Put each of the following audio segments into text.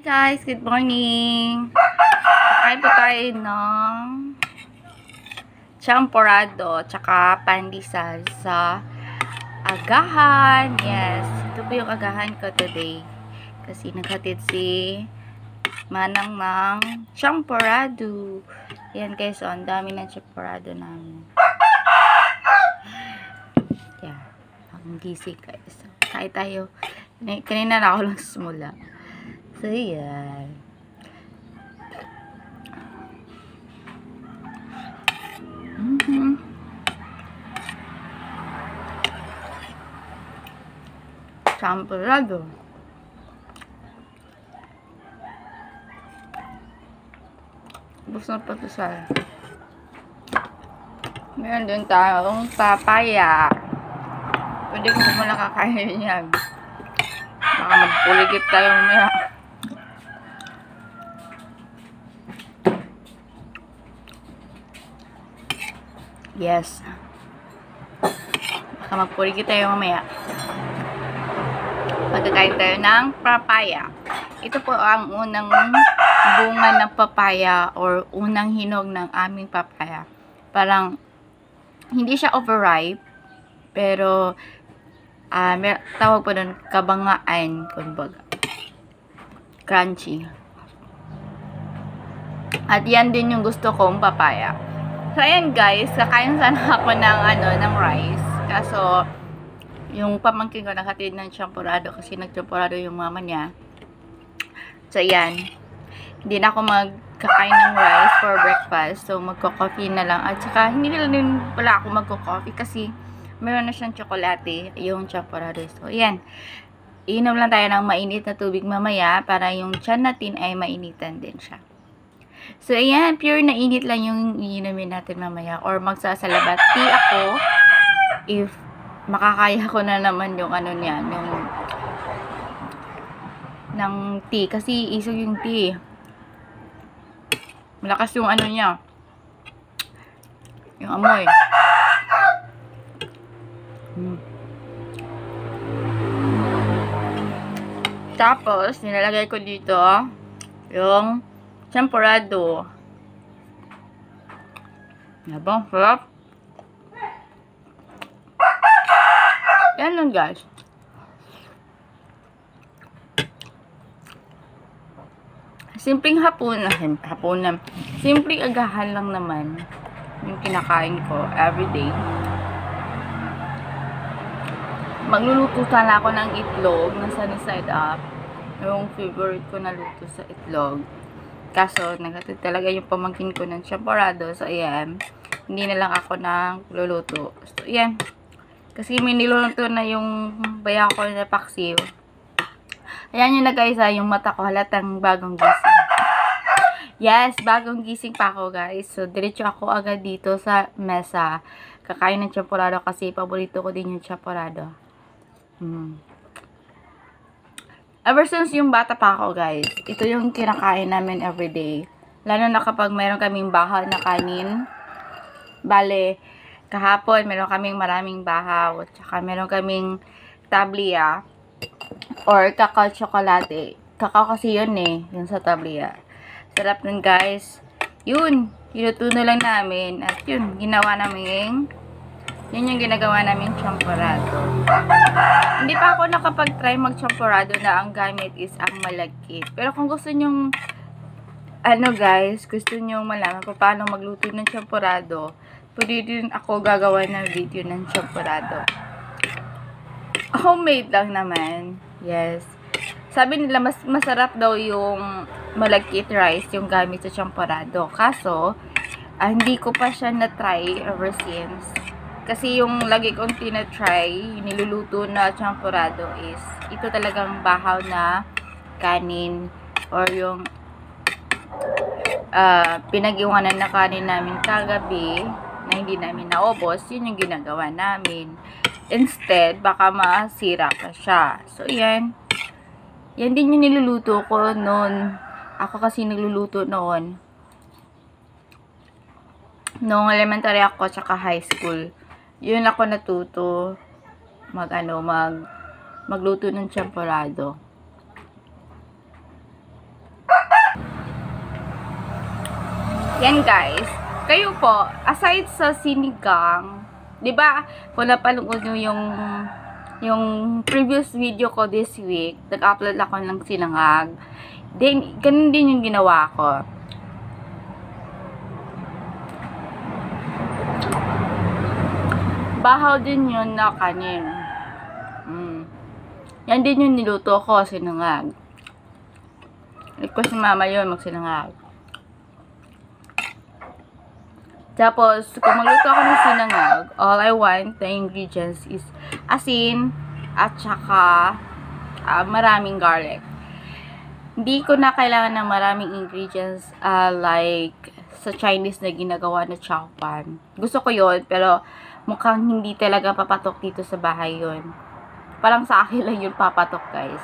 guys, good morning. Kakain po tayo ng champorado tsaka pandesal sa agahan. Yes, ito po yung agahan ko today. Kasi naghatid si Manang ng champorado. Yan guys, so ang dami ng champorado namin. Yeah, ang gising guys. Kain tayo. Kanina na ako lang simula. So, yan. Champorado. Bus na patusal. Meron din tayong papaya. Pwede ko muna kakainin yan. Baka magpuligip tayo mamaya. Yes. Baka magpuligip tayo mamaya. Magkakain tayo ng papaya. Ito po ang unang bunga ng papaya or unang hinog ng aming papaya. Parang hindi siya overripe, pero tawag po doon kabangaan, kumbaga. Crunchy. At yan din yung gusto kong papaya. So ayan guys, kakain sana ako ng rice. Kaso yung pamangkin ko nakatid ng champorado kasi nagchamporado yung mama niya. So ayan, hindi na ako magkakain ng rice for breakfast. So magko-coffee na lang. At saka hindi na din pala ako magko-coffee kasi meron na siyang tsokolate, yung champorado. So ayan, iinom lang tayo ng mainit na tubig mamaya para yung tiyan natin ay mainitan din siya. So ayan, pure na init lang yung iinumin natin mamaya or magsasalabati ako if makakaya ko na naman yung niyan, yung ng tea. Kasi isog yung tea. Malakas yung niya. Yung amoy. Tapos, nilalagay ko dito yung champorado. Nabang, sarap. Yan lang guys. Simpleng hapunan. Simpleng agahan lang naman yung kinakain ko everyday. Magluluto sana ako ng itlog na sunny side up. Yung favorite ko na luto sa itlog. Kaso, nagatid talaga yung pamangkin ko ng champorado. So, ayan. Hindi na lang ako luluto. So, ayan. Kasi may niluluto na yung baya ko na paksiw. Ayan yun na guys, yung mata ko halatang bagong gising. Yes, bagong gising pa ako guys. So, diretso ako agad dito sa mesa. Kakain ng champorado kasi paborito ko din yung champorado. Ever since yung bata pa ako guys, ito yung kinakain namin everyday. Lalo na kapag mayroon kaming bahaw na kanin. Bale, kahapon meron kaming maraming bahaw. At saka meron kaming tablia or kakao chocolate. Kakao kasi yun yung sa tablia. Sarap nun guys. Yun, inuto na lang namin. At yun, yun yung ginagawa namin champorado. Hindi pa ako nakapag-try mag-champorado na ang gamit is ang malagkit. Pero kung gusto nyong guys, gusto nyong malaman kung paano magluto ng champorado, pwede din ako gagawa ng video ng champorado. Homemade lang naman. Yes. Sabi nila mas masarap daw yung malagkit rice yung gamit sa champorado. Kaso, hindi ko pa siya na-try ever since. Kasi yung lagi kong tina-try, niluluto na champorado is ito talagang bahaw na kanin or yung pinag-iwanan na kanin namin kagabi na hindi namin naubos, yun yung ginagawa namin. Instead, baka masira pa siya. So, yan. Yan din yung niluluto ko noon. Ako kasi nagluluto noon. Noong elementary ako, tsaka high school. Yun ako natuto magluto ng champorado. Yan guys. Kayo po, aside sa sinigang, 'di ba? Kung napanood nyo yung previous video ko this week, nag-upload ako ng sinangag. Then, ganun din yung ginawa ko. Bahaw din yun na kanin. Yan din yung niluto ko, sinangag. Request ni mama yun, magsinangag. Tapos, kung magluto ako ng sinangag, all I want, the ingredients is asin, at saka maraming garlic. Hindi ko na kailangan ng maraming ingredients like sa Chinese na ginagawa na chow pan. Gusto ko yun, pero mukhang hindi talaga papatok dito sa bahay yun. Parang sa akin lang yun papatok, guys.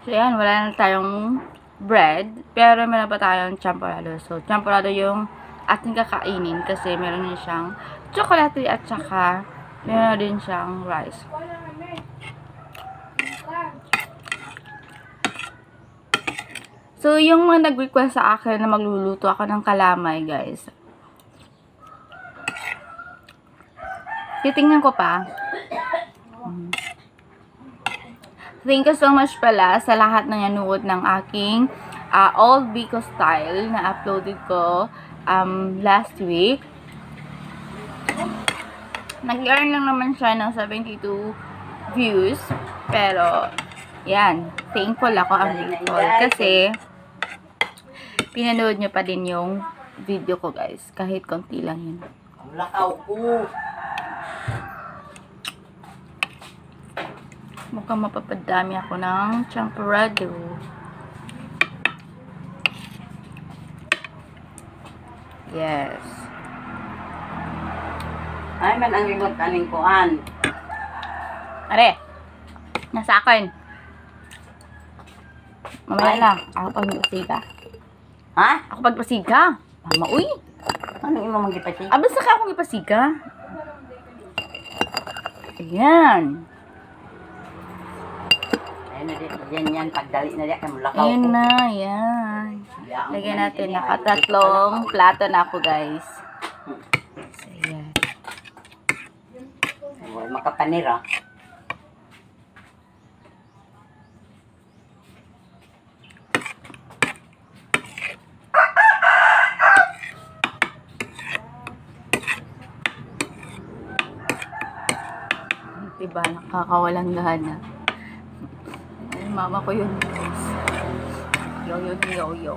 So, yan. Wala na tayong bread. Pero meron pa tayong champorado. So, champorado yung ating kakainin kasi meron din siyang chocolate at saka meron din siyang rice. So, yung mga nag-request sa akin na magluluto ako ng kalamay, guys. Titingnan ko pa. Thank you so much pala sa lahat ng nanood ng aking Old Bicol Style na uploaded ko last week. Nag-earn lang naman siya ng 72 views. Pero, yan. Thankful ako ang grateful. Kasi, pinanood nyo pa din yung video ko, guys. Kahit konti lang yun. Lakaw ko. Mukhang mapapadami ako ng champorado. Yes. Ay, man ang remote kaning kuan. Are, nasa akin. Mamaya na. Ako pagpasiga. Ha? Ako pagpasiga. Mama, uy. Ano imo magipasi? Basta ka akong ipasiga. Ayan. Ayun na din yan pagdali na diya kay lakaw Ayan ko. na, ayan. Lagyan natin. Nakatatlong plato na ako, guys. So, ayan. Wala makapanira. Diba, nakakawalang gana. Ay, mama ko yun, guys. Yo, yo, yo, yo.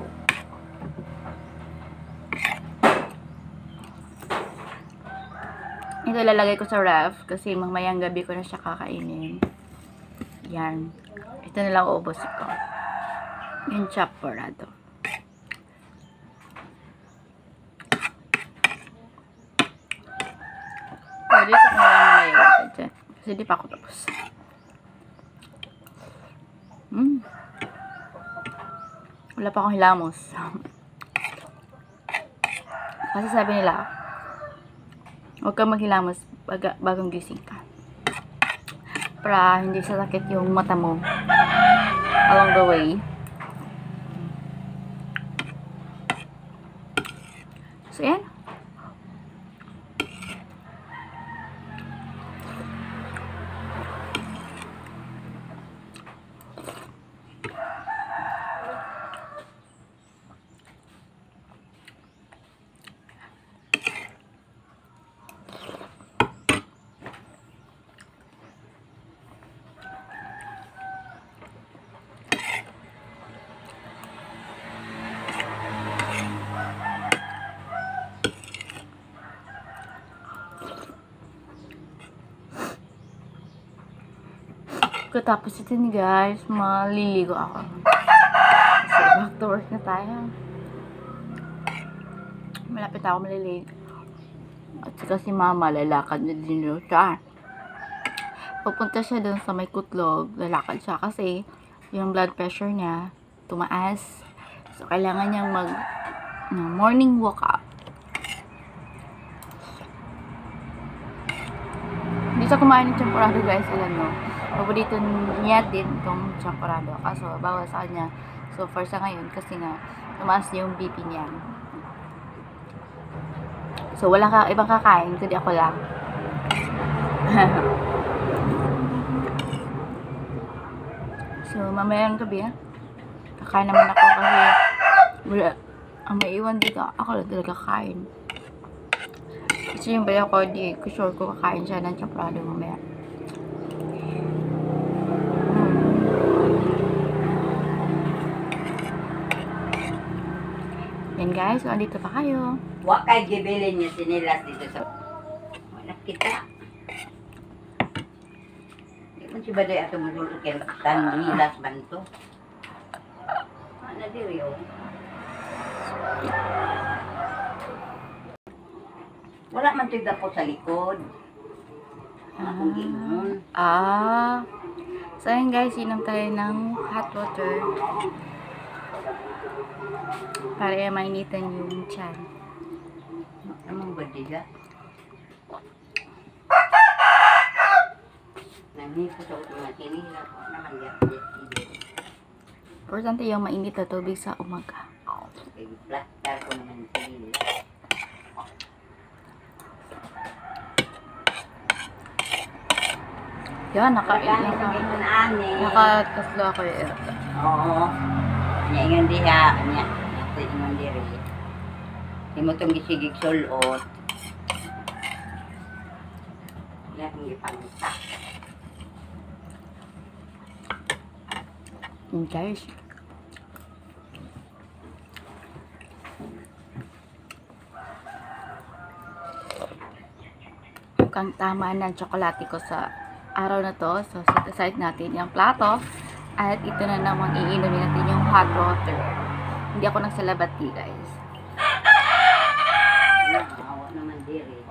Ito lalagay ko sa ref kasi mamayang gabi ko na siya kakainin. Yan. Ito na lang uubos ko. Yung champorado. Pwede ito kung wala na mayroon dyan. Kasi di pa ako tapos. Wala pa akong hilamos. Kasi sabi nila, huwag kang maghilamos bagong gising ka. Para hindi sasakit yung mata mo along the way. So, yan. Tapos ito ni guys, maliligo ako. Kasi back to work na tayo. Malapit ako maliligo. At saka si mama, lalakad na din siya. Pupunta siya dun sa may kutlog, lalakad siya kasi yung blood pressure niya tumaas. So, kailangan niyang morning walkout. Hindi siya kumain ng champorado, guys, alam mo. paborito niya din itong champurado. Kaso, bawal sa kanya. So, for sa ngayon, kasi nga, tumaas yung BP niya. So, wala ka ibang kakain, kundi ako lang. So, mamayang gabi, kakain naman ako kasi wala. Ang maiwan dito, ako lang talaga kakain. Kasi yung bayan ko, di ko sure ko kakain siya ng champurado mamaya. Yan guys, so andito pa kayo. Wa kay gibilin niya sinilas dito sa... Wala kita. Di man si Baday ato mululog yan. Tanilas man to. Ano diri o? Wala man to dapo sa likod. Akong ingon. So ayun guys, inom tayo ng hot water para mainitan yung tiyan. Anong badiga? Nangipo sa mga kinila ko naman yan. Importante yung mainit na tubig sa umaga. Plaster ko naman kinila. Yan, Nakatatlo nakatatlo ako eh. Oo. Nya ingon diha, nya ito ingon diri. Imo tong gisigig sulot. Nya kung gipangita. Yun guys. Mukhang tama ng tsokolate ko sa araw na to. So, set aside natin yung plato. At ito na naman iinumin natin yung hot water. Hindi ako nagsalabati guys. Awa naman diri.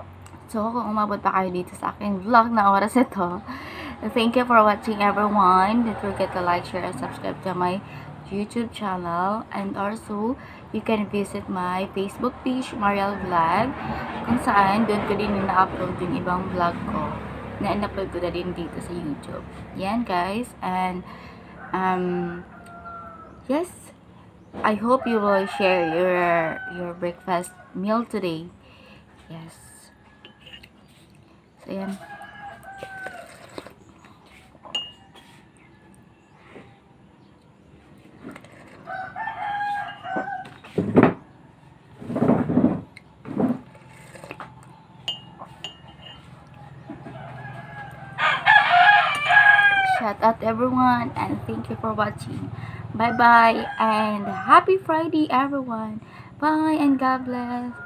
So, kung umabot pa kayo dito sa aking vlog na oras ito, thank you for watching everyone. Don't forget to like, share, and subscribe to my YouTube channel. And also, you can visit my Facebook page, Mariel Vlog, kung saan doon ko din na-upload yung ibang vlog ko. Na-upload ko na din dito sa YouTube. Yan guys. And, yes, I hope you will share your breakfast meal today. Yes. So, yan. Shout out everyone and thank you for watching. Bye bye and happy Friday everyone. Bye and God bless.